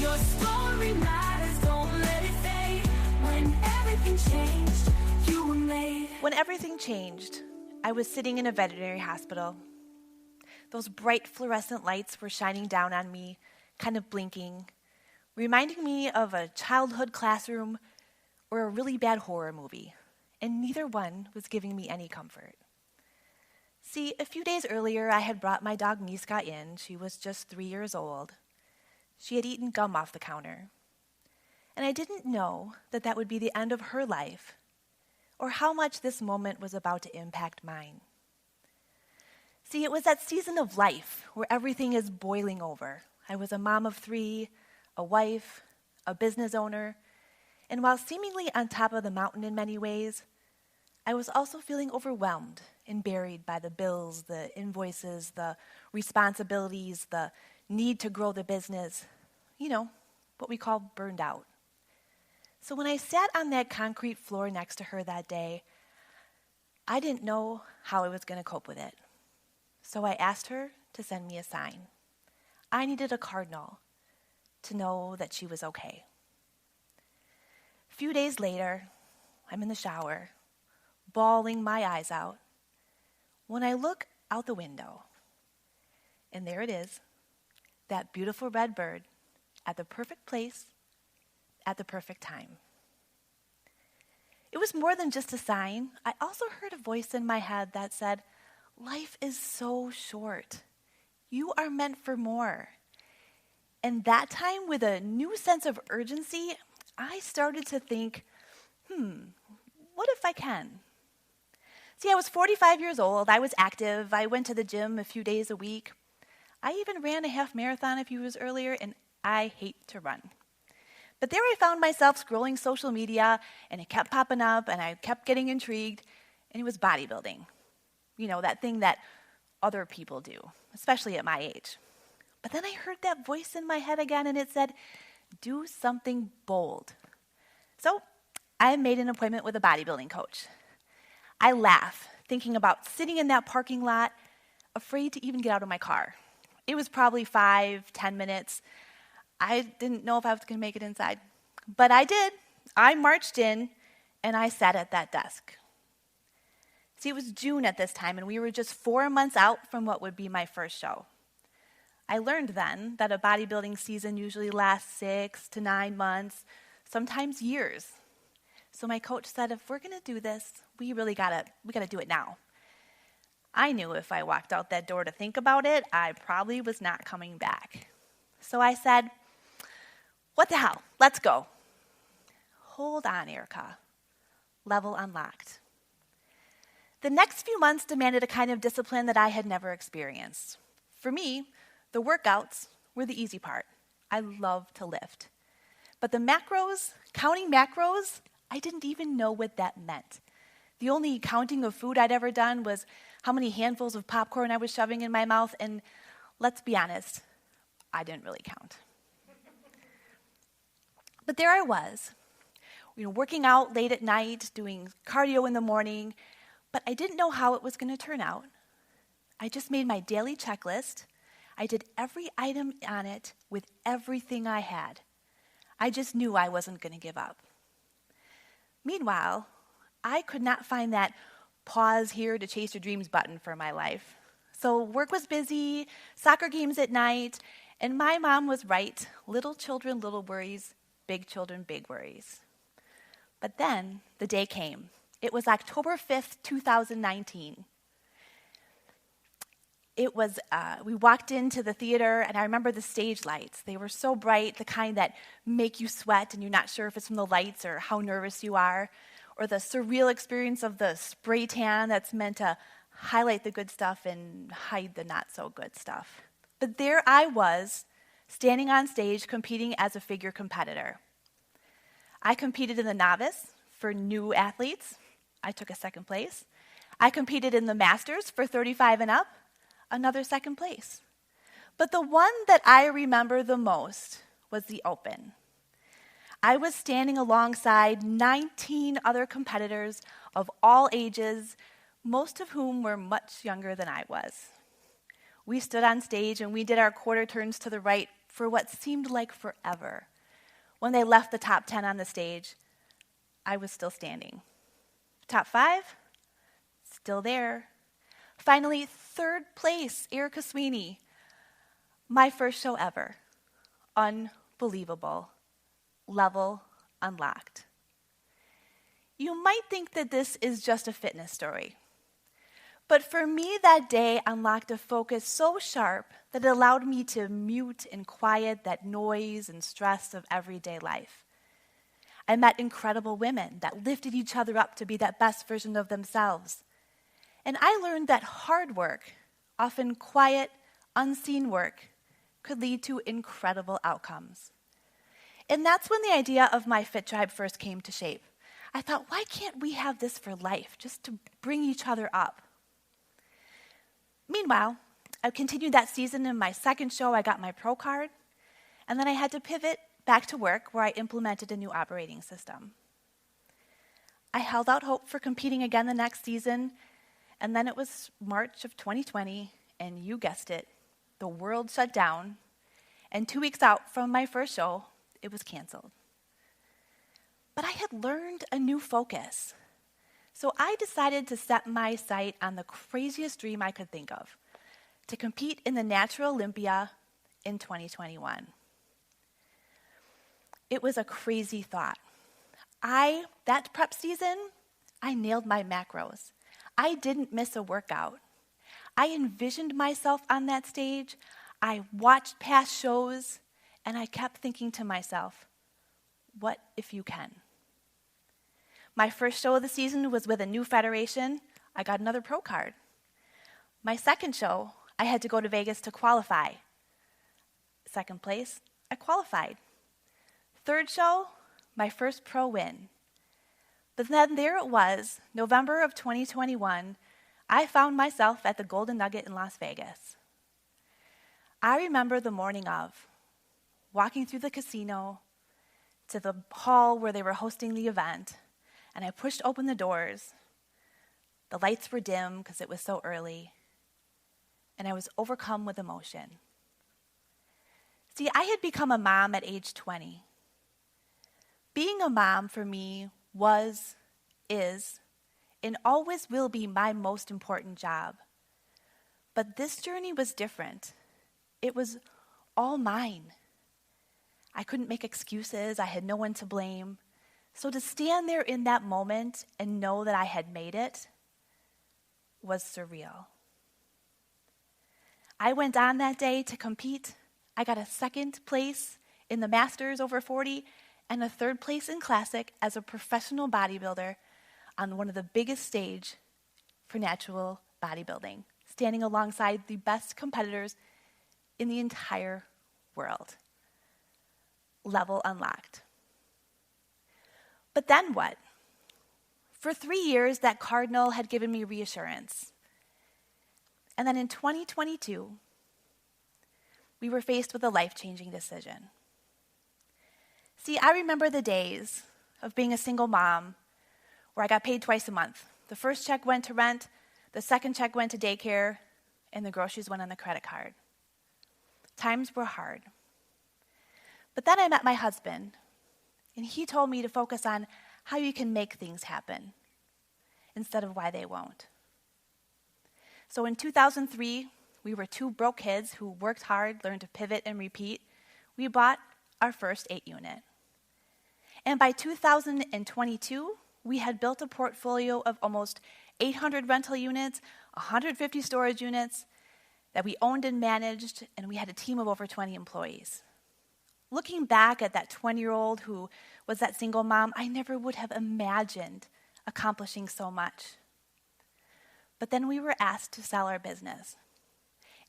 Your story matters, don't let it fade. When everything changed, you were made. When everything changed, I was sitting in a veterinary hospital. Those bright fluorescent lights were shining down on me, kind of blinking, reminding me of a childhood classroom or a really bad horror movie, and neither one was giving me any comfort. See, a few days earlier, I had brought my dog Miska in. She was just 3 years old. She had eaten gum off the counter. And I didn't know that that would be the end of her life, or how much this moment was about to impact mine. See, it was that season of life where everything is boiling over. I was a mom of 3, a wife, a business owner, and while seemingly on top of the mountain in many ways, I was also feeling overwhelmed and buried by the bills, the invoices, the responsibilities, the need to grow the business, what we call burned out. So when I sat on that concrete floor next to her that day, I didn't know how I was going to cope with it. So I asked her to send me a sign. I needed a cardinal to know that she was okay. A few days later, I'm in the shower, bawling my eyes out, when I look out the window, and there it is, that beautiful red bird at the perfect place at the perfect time. It was more than just a sign. I also heard a voice in my head that said, life is so short. You are meant for more. And that time, with a new sense of urgency, I started to think, what if I can? See, I was 45 years old. I was active. I went to the gym a few days a week. I even ran a half marathon a few years earlier, and I hate to run. But there I found myself scrolling social media, and it kept popping up, and I kept getting intrigued, and it was bodybuilding. That thing that other people do, especially at my age. But then I heard that voice in my head again, and it said, do something bold. So I made an appointment with a bodybuilding coach. I laugh, thinking about sitting in that parking lot, afraid to even get out of my car. It was probably 5-10 minutes. I didn't know if I was going to make it inside. But I did. I marched in, and I sat at that desk. See, it was June at this time, and we were just 4 months out from what would be my first show. I learned then that a bodybuilding season usually lasts 6 to 9 months, sometimes years. So my coach said, if we're going to do this, we gotta do it now. I knew if I walked out that door to think about it, I probably was not coming back. So I said, what the hell? Let's go. Hold on, Erika. Level unlocked. The next few months demanded a kind of discipline that I had never experienced. For me, the workouts were the easy part. I love to lift. But the macros, counting macros, I didn't even know what that meant. The only counting of food I'd ever done was how many handfuls of popcorn I was shoving in my mouth, and let's be honest, I didn't really count. But there I was, working out late at night, doing cardio in the morning, but I didn't know how it was going to turn out. I just made my daily checklist. I did every item on it with everything I had. I just knew I wasn't going to give up. Meanwhile, I could not find that pause here to chase your dreams button for my life. So work was busy, soccer games at night, and my mom was right. Little children, little worries, big children, big worries. But then the day came. It was October 5th, 2019. We walked into the theater, and I remember the stage lights. They were so bright, the kind that make you sweat, and you're not sure if it's from the lights or how nervous you are, or the surreal experience of the spray tan that's meant to highlight the good stuff and hide the not so good stuff. But there I was, standing on stage competing as a figure competitor. I competed in the novice for new athletes. I took a second place. I competed in the masters for 35 and up, another second place. But the one that I remember the most was the open. I was standing alongside 19 other competitors of all ages, most of whom were much younger than I was. We stood on stage and we did our quarter turns to the right for what seemed like forever. When they left the top 10 on the stage, I was still standing. Top 5? Still there. Finally, 3rd place, Erika Sweeney. My first show ever. Unbelievable. Level unlocked. You might think that this is just a fitness story. But for me, that day unlocked a focus so sharp that it allowed me to mute and quiet that noise and stress of everyday life. I met incredible women that lifted each other up to be that best version of themselves. And I learned that hard work, often quiet, unseen work, could lead to incredible outcomes. And that's when the idea of my Fit Tribe first came to shape. I thought, why can't we have this for life, just to bring each other up? Meanwhile, I continued that season. In my second show, I got my pro card, and then I had to pivot back to work where I implemented a new operating system. I held out hope for competing again the next season, and then it was March of 2020, and you guessed it, the world shut down, and 2 weeks out from my first show, it was canceled. But I had learned a new focus. So I decided to set my sight on the craziest dream I could think of, to compete in the Natural Olympia in 2021. It was a crazy thought. That prep season, I nailed my macros. I didn't miss a workout. I envisioned myself on that stage. I watched past shows, and I kept thinking to myself, what if you can? My first show of the season was with a new federation. I got another pro card. My second show, I had to go to Vegas to qualify. Second place, I qualified. Third show, my first pro win. But then there it was, November of 2021, I found myself at the Golden Nugget in Las Vegas. I remember the morning of, walking through the casino to the hall where they were hosting the event, and I pushed open the doors. The lights were dim because it was so early, and I was overcome with emotion. See, I had become a mom at age 20. Being a mom for me was, is, and always will be my most important job. But this journey was different. It was all mine. I couldn't make excuses. I had no one to blame. So to stand there in that moment and know that I had made it was surreal. I went on that day to compete. I got a 2nd place in the Masters over 40 and a 3rd place in Classic as a professional bodybuilder on one of the biggest stage for natural bodybuilding, standing alongside the best competitors in the entire world. Level unlocked. But then what? For 3 years, that cardinal had given me reassurance. And then in 2022, we were faced with a life-changing decision. See, I remember the days of being a single mom where I got paid twice a month. The first check went to rent, the second check went to daycare, and the groceries went on the credit card. Times were hard. But then I met my husband, and he told me to focus on how you can make things happen instead of why they won't. So in 2003, we were 2 broke kids who worked hard, learned to pivot and repeat. We bought our first 8 unit. And by 2022, we had built a portfolio of almost 800 rental units, 150 storage units that we owned and managed, and we had a team of over 20 employees. Looking back at that 20-year-old who was that single mom, I never would have imagined accomplishing so much. But then we were asked to sell our business.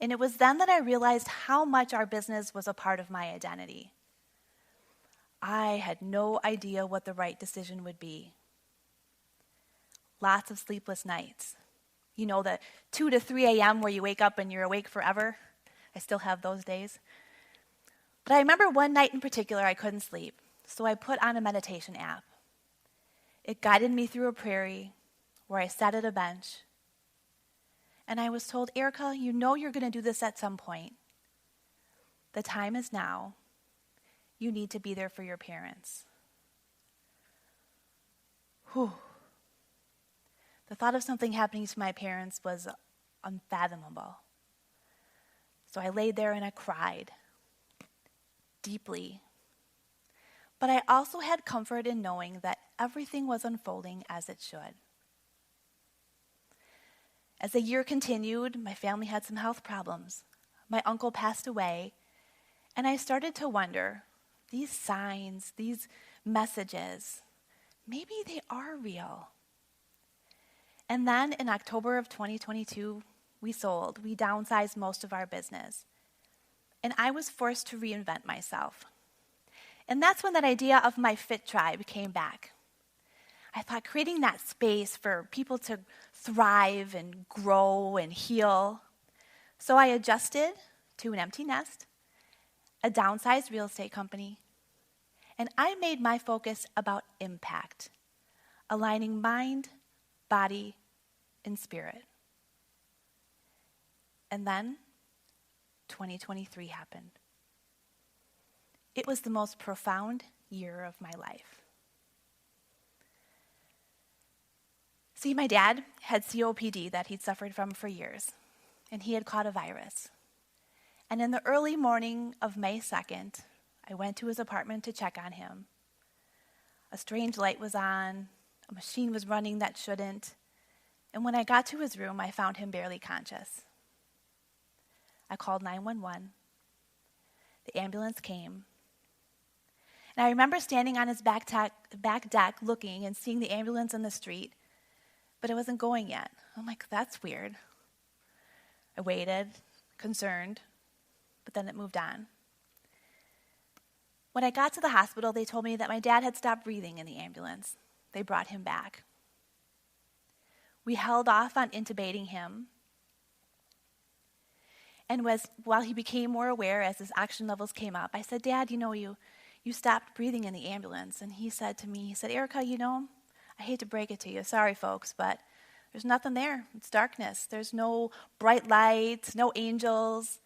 And it was then that I realized how much our business was a part of my identity. I had no idea what the right decision would be. Lots of sleepless nights. You know, the 2 to 3 a.m. where you wake up and you're awake forever. I still have those days. But I remember one night in particular I couldn't sleep, so I put on a meditation app. It guided me through a prairie where I sat at a bench, and I was told, Erika, you know you're going to do this at some point. The time is now. You need to be there for your parents. Whew. The thought of something happening to my parents was unfathomable. So I laid there and I cried deeply. But I also had comfort in knowing that everything was unfolding as it should. As the year continued, my family had some health problems. My uncle passed away, and I started to wonder, these signs, these messages, maybe they are real. And then in October of 2022, we downsized most of our business. And I was forced to reinvent myself. And that's when that idea of my Fit Tribe came back. I thought creating that space for people to thrive and grow and heal. So I adjusted to an empty nest, a downsized real estate company, and I made my focus about impact, aligning mind, body, and spirit. And then 2023 happened. It was the most profound year of my life. See, my dad had COPD that he'd suffered from for years, and he had caught a virus. And in the early morning of May 2nd, I went to his apartment to check on him. A strange light was on, a machine was running that shouldn't, and when I got to his room, I found him barely conscious. I called 911. The ambulance came. And I remember standing on his back deck looking and seeing the ambulance in the street, but it wasn't going yet. I'm like, that's weird. I waited, concerned, but then it moved on. When I got to the hospital, they told me that my dad had stopped breathing in the ambulance. They brought him back. We held off on intubating him. And while he became more aware as his oxygen levels came up, I said, Dad, you stopped breathing in the ambulance. And he said to me, Erika, I hate to break it to you. Sorry, folks, but there's nothing there. It's darkness. There's no bright lights, no angels.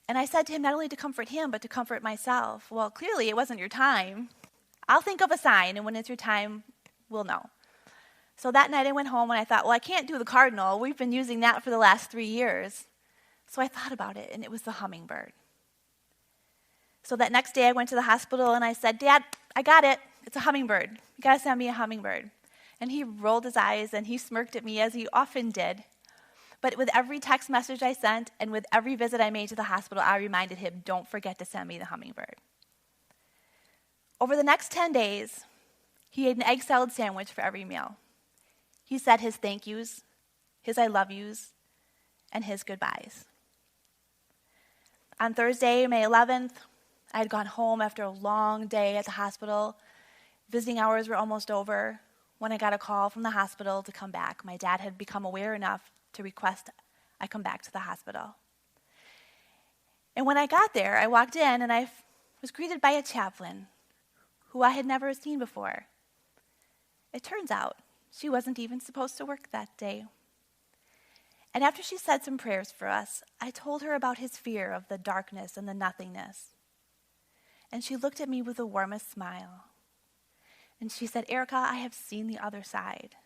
And I said to him, not only to comfort him, but to comfort myself. Well, clearly it wasn't your time. I'll think of a sign, and when it's your time, we'll know. So that night I went home and I thought, well, I can't do the cardinal. We've been using that for the last 3 years. So I thought about it, and it was the hummingbird. So that next day I went to the hospital and I said, Dad, I got it. It's a hummingbird. You got to send me a hummingbird. And he rolled his eyes and he smirked at me as he often did. But with every text message I sent and with every visit I made to the hospital, I reminded him, don't forget to send me the hummingbird. Over the next 10 days, he ate an egg salad sandwich for every meal. He said his thank yous, his I love yous, and his goodbyes. On Thursday, May 11th, I had gone home after a long day at the hospital. Visiting hours were almost over when I got a call from the hospital to come back. My dad had become aware enough to request I come back to the hospital. And when I got there, I walked in and I was greeted by a chaplain who I had never seen before. It turns out she wasn't even supposed to work that day. And after she said some prayers for us, I told her about his fear of the darkness and the nothingness. And she looked at me with the warmest smile. And she said, Erika, I have seen the other side.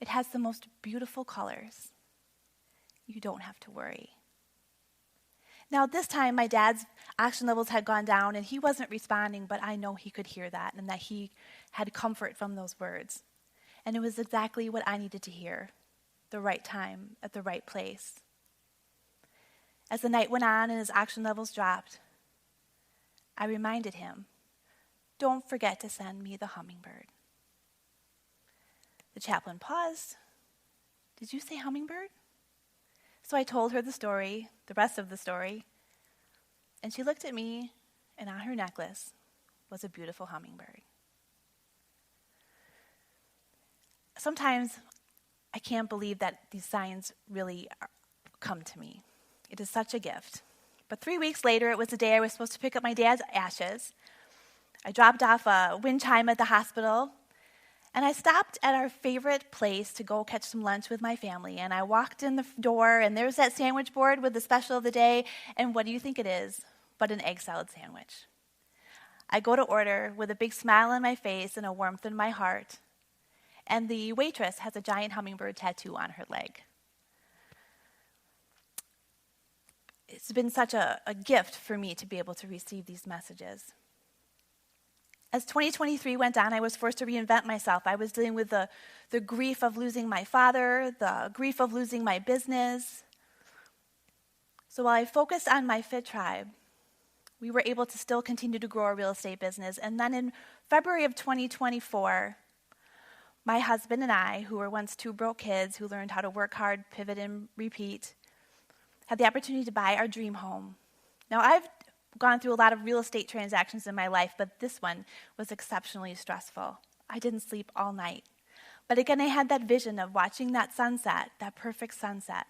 It has the most beautiful colors. You don't have to worry. Now, this time, my dad's oxygen levels had gone down, and he wasn't responding, but I know he could hear that and that he had comfort from those words. And it was exactly what I needed to hear, the right time, at the right place. As the night went on and his oxygen levels dropped, I reminded him, don't forget to send me the hummingbird. The chaplain paused. Did you say hummingbird? So I told her the story, the rest of the story, and she looked at me, and on her necklace was a beautiful hummingbird. Sometimes I can't believe that these signs really come to me. It is such a gift. But 3 weeks later, it was the day I was supposed to pick up my dad's ashes. I dropped off a wind chime at the hospital, And I stopped at our favorite place to go catch some lunch with my family. And I walked in the door, and there's that sandwich board with the special of the day. And what do you think it is but an egg salad sandwich? I go to order with a big smile on my face and a warmth in my heart. And the waitress has a giant hummingbird tattoo on her leg. It's been such a gift for me to be able to receive these messages. As 2023 went on, I was forced to reinvent myself. I was dealing with the grief of losing my father, the grief of losing my business. So while I focused on my Fit Tribe, we were able to still continue to grow our real estate business. And then in February of 2024, my husband and I, who were once two broke kids who learned how to work hard, pivot, and repeat, had the opportunity to buy our dream home. Now, I've gone through a lot of real estate transactions in my life, but this one was exceptionally stressful. I didn't sleep all night. But again, I had that vision of watching that sunset, that perfect sunset,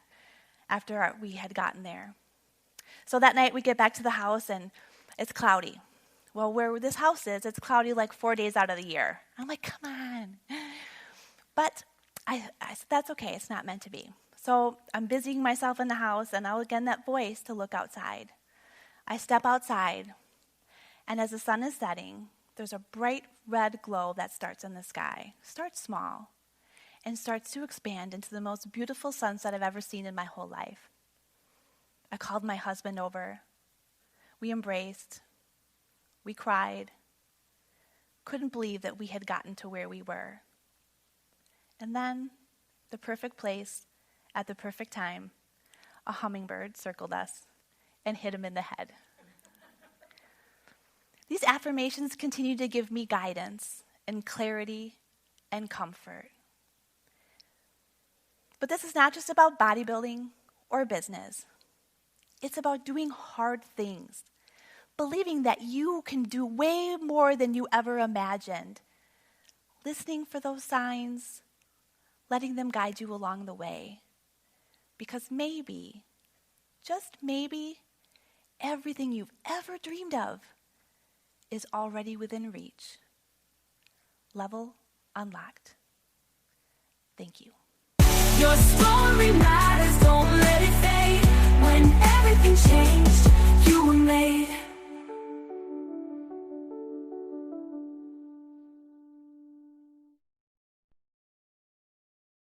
after we had gotten there. So that night we get back to the house and it's cloudy. Well, where this house is, it's cloudy like 4 days out of the year. I'm like, come on. But I said, that's okay, it's not meant to be. So I'm busying myself in the house, and I'll again that voice to look outside. I step outside, and as the sun is setting, there's a bright red glow that starts in the sky. Starts small, and starts to expand into the most beautiful sunset I've ever seen in my whole life. I called my husband over. We embraced. We cried. Couldn't believe that we had gotten to where we were. And then, the perfect place, at the perfect time, a hummingbird circled us and hit him in the head. These affirmations continue to give me guidance and clarity and comfort. But this is not just about bodybuilding or business. It's about doing hard things, believing that you can do way more than you ever imagined, listening for those signs, letting them guide you along the way. Because maybe, just maybe, everything you've ever dreamed of is already within reach. Level unlocked. Thank you. Your story matters, don't let it fade. When everything changed, you were made.